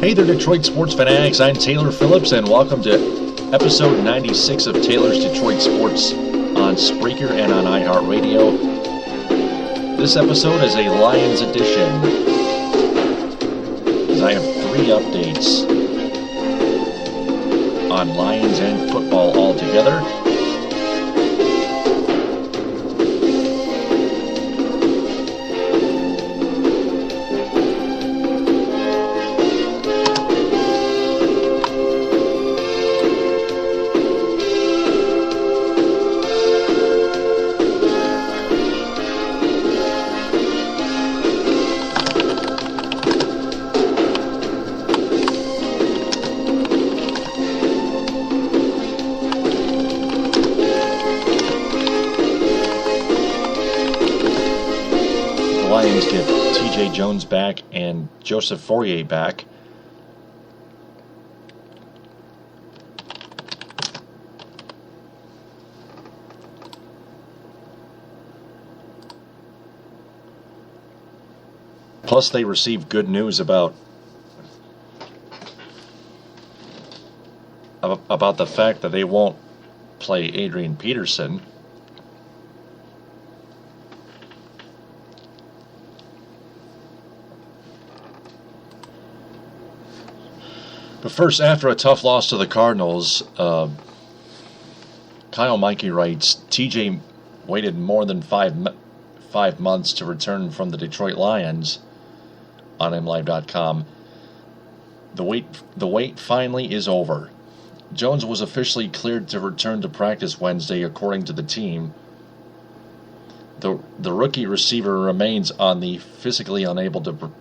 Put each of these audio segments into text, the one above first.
Hey there, Detroit sports fanatics. I'm Taylor Phillips, and welcome to episode 96 of Taylor's Detroit Sports on Spreaker and on iHeartRadio. This episode is a Lions edition, as I have three updates on Lions and football altogether. Lions get T.J. Jones back and Joseph Fauria back. Plus, they received good news about the fact that they won't play Adrian Peterson. But first, after a tough loss to the Cardinals, Kyle Meinke writes, TJ waited more than five months to return from the Detroit Lions on MLive.com. The wait finally is over. Jones was officially cleared to return to practice Wednesday, according to the team. The rookie receiver remains on the physically unable to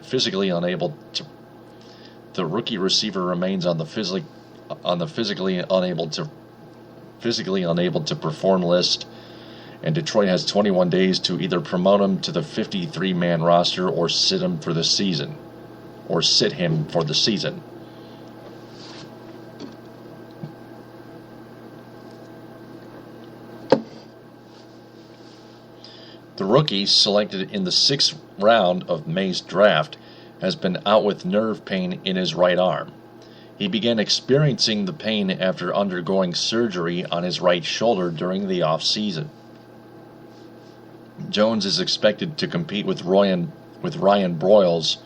physically unable to perform list, and Detroit has 21 days to either promote him to the 53-man roster or sit him for the season. The rookie, selected in the 6th round of May's draft, has been out with nerve pain in his right arm. He began experiencing the pain after undergoing surgery on his right shoulder during the off-season. Jones is expected to compete with Ryan Broyles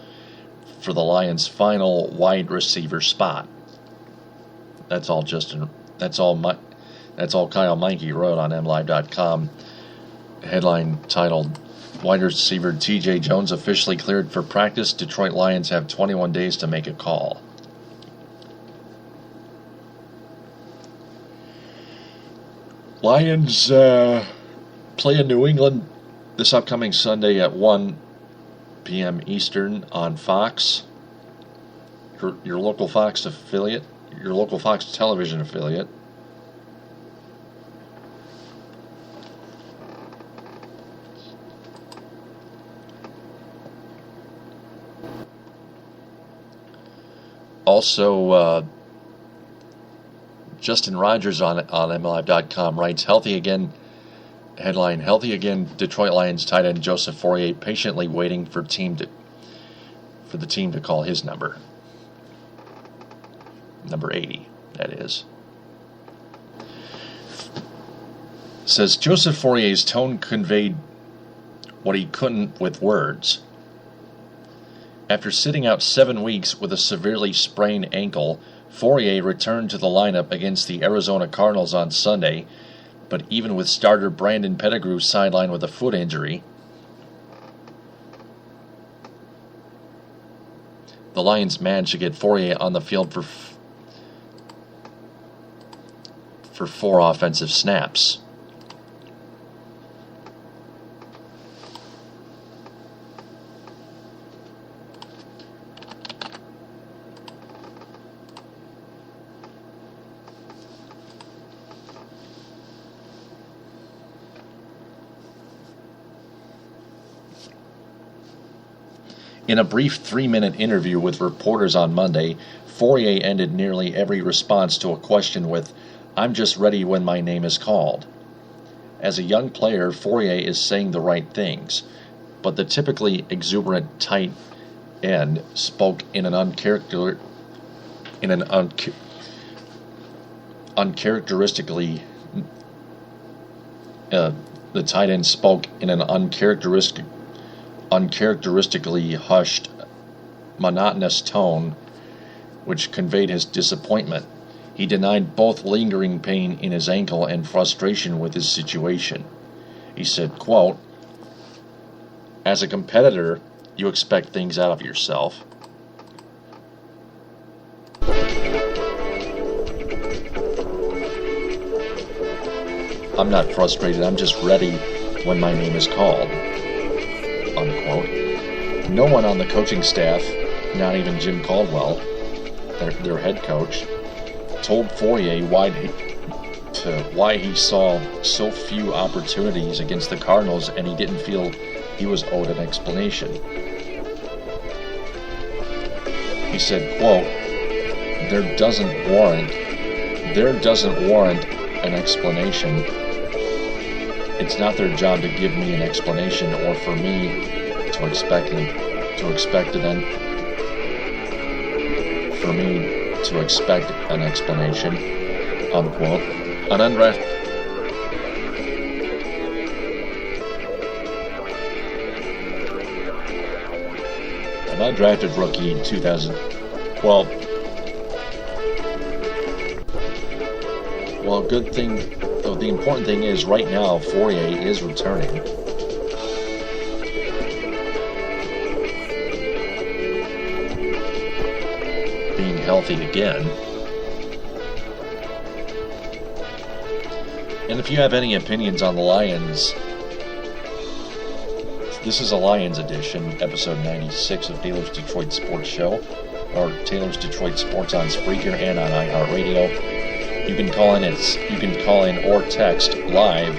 for the Lions' final wide receiver spot. That's all Kyle Meinke wrote on MLive.com. Headline titled, Wide receiver T.J. Jones officially cleared for practice. Detroit Lions have 21 days to make a call. Lions play in New England this upcoming Sunday at 1 p.m. Eastern on Fox, your local Fox affiliate, your local Fox television affiliate. Also, Justin Rogers on MLive.com writes, healthy again, headline, healthy again, Detroit Lions tight end Joseph Fauria patiently waiting for the team to call his number. Number 80, that is. Says, Joseph Fauria's tone conveyed what he couldn't with words. After sitting out 7 weeks with a severely sprained ankle, Fauria returned to the lineup against the Arizona Cardinals on Sunday, but even with starter Brandon Pettigrew sidelined with a foot injury, the Lions managed to get Fauria on the field for 4 offensive snaps. In a brief 3-minute interview with reporters on Monday, Fauria ended nearly every response to a question with, "I'm just ready when my name is called." As a young player, Fauria is saying the right things, but the typically exuberant, tight end spoke in an uncharacteristically. The tight end spoke in an uncharacteristically hushed, monotonous tone, which conveyed his disappointment. He denied both lingering pain in his ankle and frustration with his situation. He said, quote, "As a competitor, you expect things out of yourself. I'm not frustrated, I'm just ready when my name is called," unquote. No one on the coaching staff, not even Jim Caldwell, their head coach, told Fauria why he saw so few opportunities against the Cardinals, and he didn't feel he was owed an explanation. He said, quote, there doesn't warrant an explanation. It's not their job to give me an explanation or for me to expect an explanation, unquote. An undrafted rookie in 2012. Well, good thing, though, the important thing is right now Fauria is returning. Being healthy again. And if you have any opinions on the Lions, this is a Lions edition, episode 96 of Taylor's Detroit Sports Show, or Taylor's Detroit Sports on Spreaker and on iHeartRadio. You can call in or text live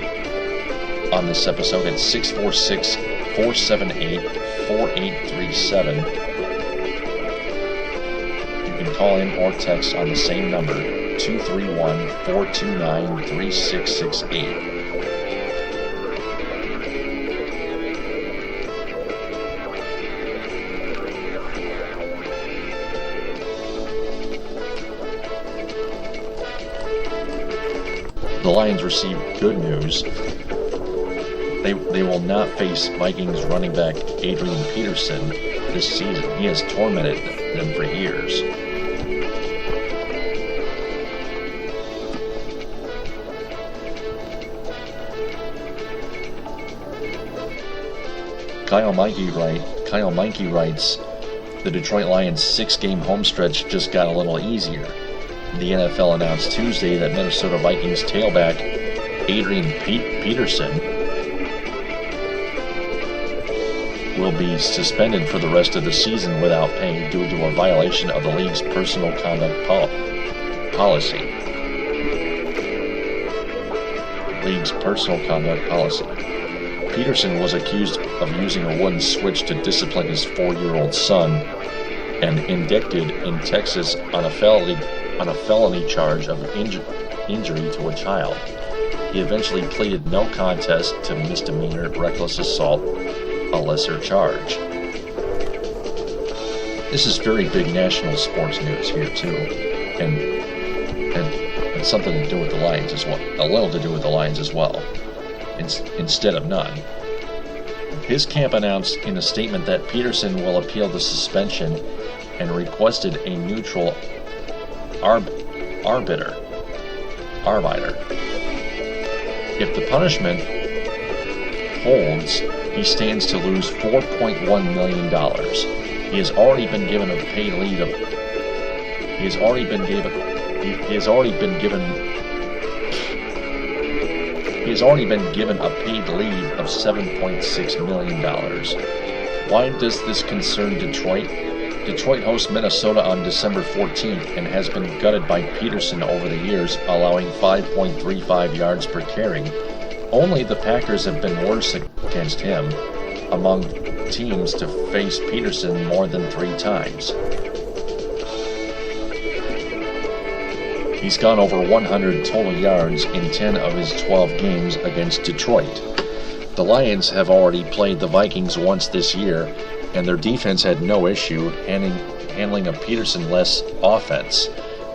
on this episode at 646-478-4837. You can call in or text on the same number, 231-429-3668. The Lions received good news. They will not face Vikings running back Adrian Peterson this season. He has tormented them for years. Kyle Meinke writes, the Detroit Lions' 6-game home stretch just got a little easier. The NFL announced Tuesday that Minnesota Vikings tailback Adrian Peterson will be suspended for the rest of the season without pay due to a violation of the league's personal conduct policy. Peterson was accused of using a wooden switch to discipline his 4-year-old son and indicted in Texas on a felony charge of injury to a child. He eventually pleaded no contest to misdemeanor reckless assault, a lesser charge. This is very big national sports news here too, and something to do with the Lions as well. A little to do with the Lions as well, instead of none. His camp announced in a statement that Peterson will appeal the suspension and requested a neutral arbiter. If the punishment holds, he stands to lose $4.1 million. He has already been given a paid leave of. He has already been given a paid leave of $7.6 million. Why does this concern Detroit? Detroit hosts Minnesota on December 14th and has been gutted by Peterson over the years, allowing 5.35 yards per carry. Only the Packers have been worse against him among teams to face Peterson more than 3 times. He's gone over 100 total yards in 10 of his 12 games against Detroit. The Lions have already played the Vikings once this year, and their defense had no issue handling a Peterson-less offense.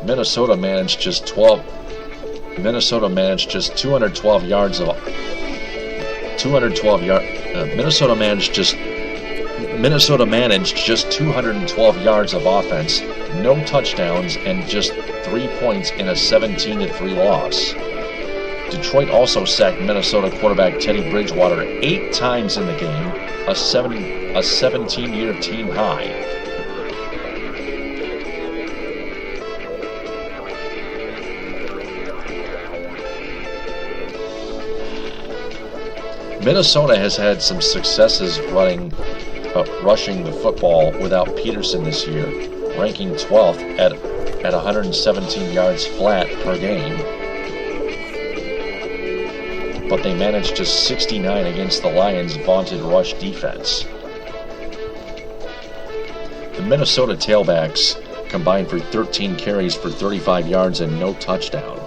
Minnesota managed just 212 yards of Minnesota managed just 212 yards of offense, no touchdowns, and just 3 points in a 17-3 loss. Detroit also sacked Minnesota quarterback Teddy Bridgewater 8 times in the game, a 17-year team high. Minnesota has had some successes rushing the football without Peterson this year, ranking 12th at 117 yards flat per game. But they managed just 69 against the Lions' vaunted rush defense. The Minnesota tailbacks combined for 13 carries for 35 yards and no touchdown.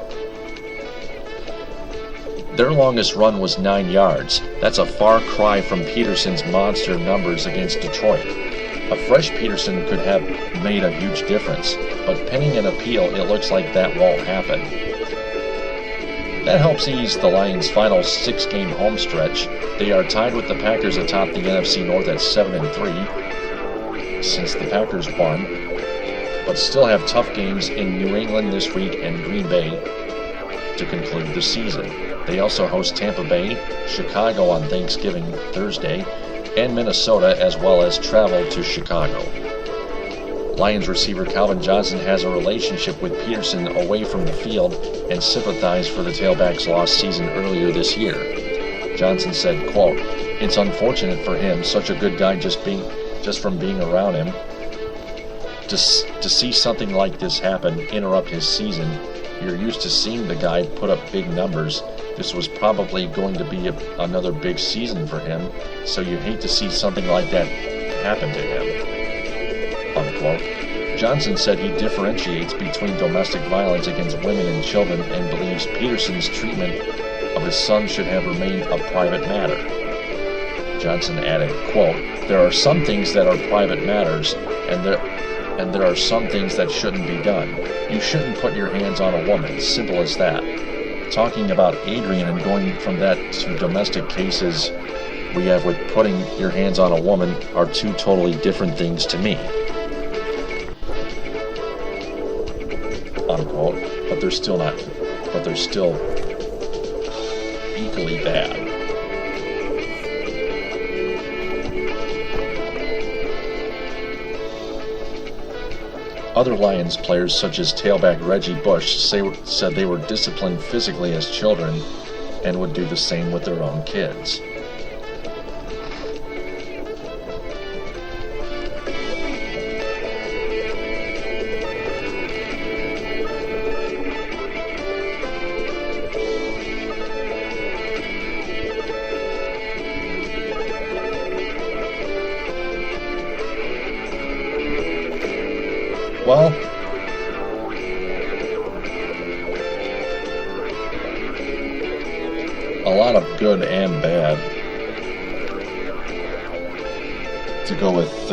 Their longest run was 9 yards. That's a far cry from Peterson's monster numbers against Detroit. A fresh Peterson could have made a huge difference, but pending an appeal, it looks like that won't happen. That helps ease the Lions' final 6-game home stretch. They are tied with the Packers atop the NFC North at 7-3, since the Packers won, but still have tough games in New England this week and Green Bay to conclude the season. They also host Tampa Bay, Chicago on Thanksgiving Thursday, and Minnesota, as well as travel to Chicago. Lions receiver Calvin Johnson has a relationship with Peterson away from the field and sympathized for the tailback's lost season earlier this year. Johnson said, quote, "It's unfortunate for him, such a good guy just from being around him. To see something like this happen, interrupt his season. You're used to seeing the guy put up big numbers. This was probably going to be another big season for him, so you hate to see something like that happen to him." Unquote. Johnson said he differentiates between domestic violence against women and children and believes Peterson's treatment of his son should have remained a private matter. Johnson added, quote, "There are some things that are private matters, and there are some things that shouldn't be done. You shouldn't put your hands on a woman, simple as that. Talking about Adrian and going from that to domestic cases we have with putting your hands on a woman are two totally different things to me." Unquote. But they're still equally bad. Other Lions players, such as tailback Reggie Bush, said they were disciplined physically as children and would do the same with their own kids. Well, a lot of good and bad. To go with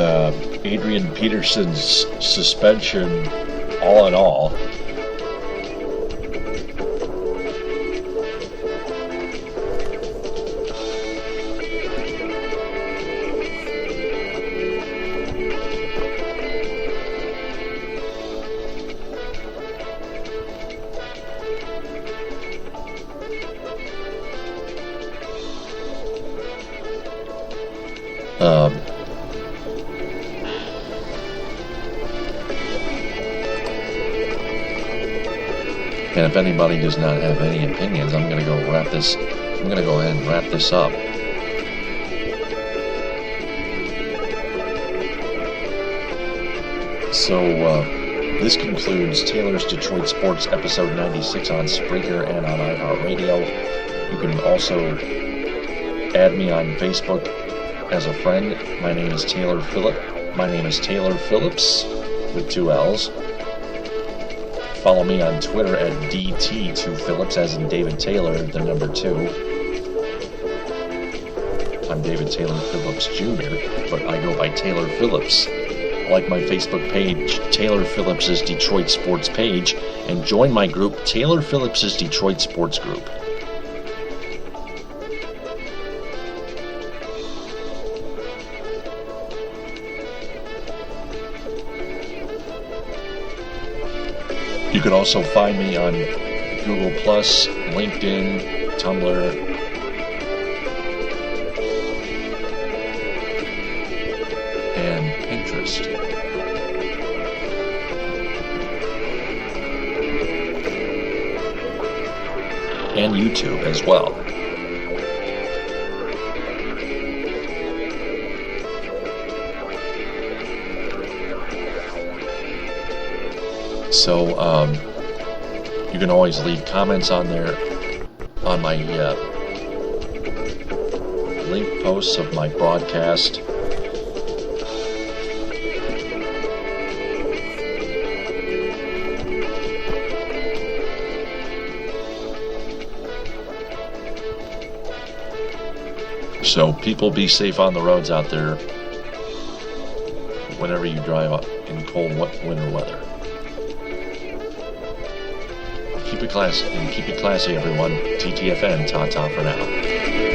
Adrian Peterson's suspension, all in all. And if anybody does not have any opinions, I'm going to go ahead and wrap this up. So, this concludes Taylor's Detroit Sports episode 96 on Spreaker and on iHeartRadio. You can also add me on Facebook as a friend. My name is Taylor Phillips with 2 L's. Follow me on Twitter at DT2Phillips, as in David Taylor, the number 2. I'm David Taylor Phillips Jr., but I go by Taylor Phillips. Like my Facebook page, Taylor Phillips' Detroit Sports page, and join my group, Taylor Phillips' Detroit Sports Group. You can also find me on Google+, LinkedIn, Tumblr, and Pinterest. And YouTube as well. So, you can always leave comments on there, on my link posts of my broadcast. So people, be safe on the roads out there whenever you drive in cold winter weather. Keep it classy, everyone. TTFN, ta-ta for now.